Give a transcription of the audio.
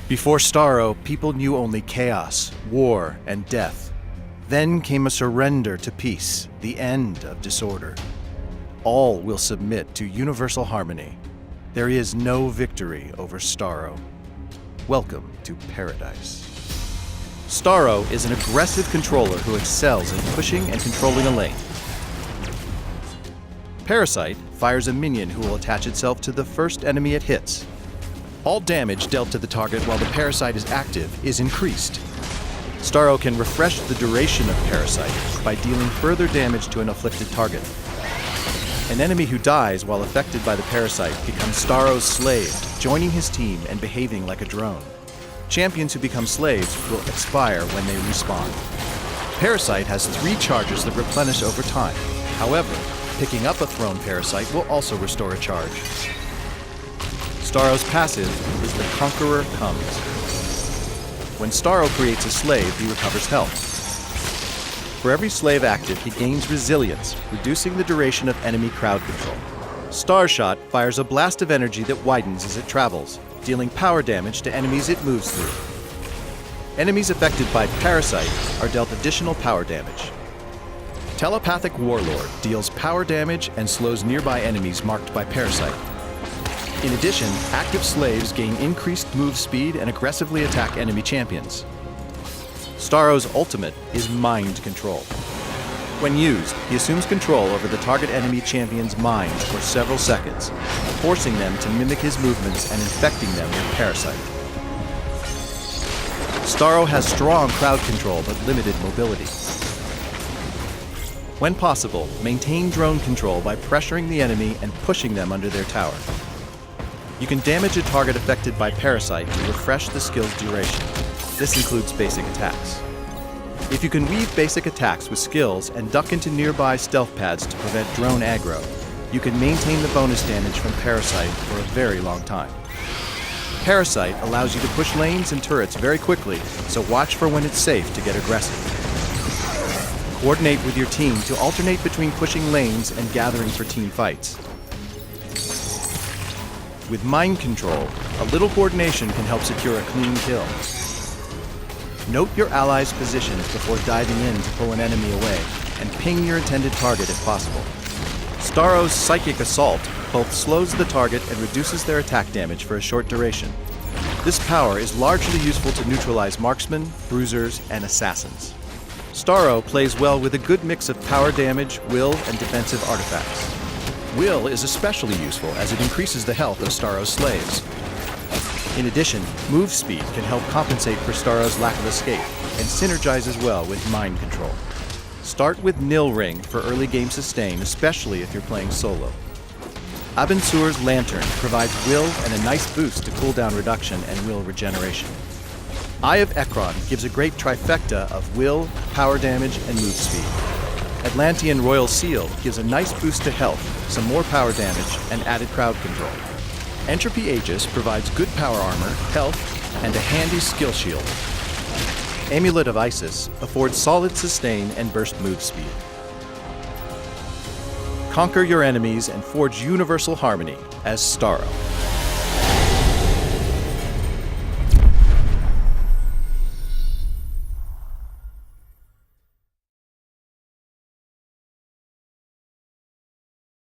Before Starro, people knew only chaos, war, and death. Then came a surrender to peace, the end of disorder. All will submit to universal harmony. There is no victory over Starro. Welcome to paradise. Starro is an aggressive controller who excels in pushing and controlling a lane. Parasite fires a minion who will attach itself to the first enemy it hits. All damage dealt to the target while the parasite is active is increased. Starro can refresh the duration of parasite by dealing further damage to an afflicted target. An enemy who dies while affected by the parasite becomes Starro's slave, joining his team and behaving like a drone. Champions who become slaves will expire when they respawn. Parasite has 3 charges that replenish over time. However, picking up a thrown parasite will also restore a charge. Starro's passive is the Conqueror Comes. When Starro creates a slave, he recovers health. For every slave active, he gains resilience, reducing the duration of enemy crowd control. Starshot fires a blast of energy that widens as it travels, dealing power damage to enemies it moves through. Enemies affected by Parasite are dealt additional power damage. Telepathic Warlord deals power damage and slows nearby enemies marked by Parasite. In addition, active slaves gain increased move speed and aggressively attack enemy champions. Starro's ultimate is Mind Control. When used, he assumes control over the target enemy champion's mind for several seconds, forcing them to mimic his movements and infecting them with Parasite. Starro has strong crowd control but limited mobility. When possible, maintain drone control by pressuring the enemy and pushing them under their tower. You can damage a target affected by Parasite to refresh the skill's duration. This includes basic attacks. If you can weave basic attacks with skills and duck into nearby stealth pads to prevent drone aggro, you can maintain the bonus damage from Parasite for a very long time. Parasite allows you to push lanes and turrets very quickly, so watch for when it's safe to get aggressive. Coordinate with your team to alternate between pushing lanes and gathering for team fights. With Mind Control, a little coordination can help secure a clean kill. Note your allies' positions before diving in to pull an enemy away, and ping your intended target if possible. Starro's Psychic Assault both slows the target and reduces their attack damage for a short duration. This power is largely useful to neutralize marksmen, bruisers, and assassins. Starro plays well with a good mix of power damage, will, and defensive artifacts. Will is especially useful as it increases the health of Starro's slaves. In addition, move speed can help compensate for Starro's lack of escape and synergizes well with Mind Control. Start with Nil Ring for early game sustain, especially if you're playing solo. Abensur's Lantern provides will and a nice boost to cooldown reduction and will regeneration. Eye of Ekron gives a great trifecta of will, power damage, and move speed. Atlantean Royal Seal gives a nice boost to health, some more power damage, and added crowd control. Entropy Aegis provides good power armor, health, and a handy skill shield. Amulet of Isis affords solid sustain and burst move speed. Conquer your enemies and forge universal harmony as Starro.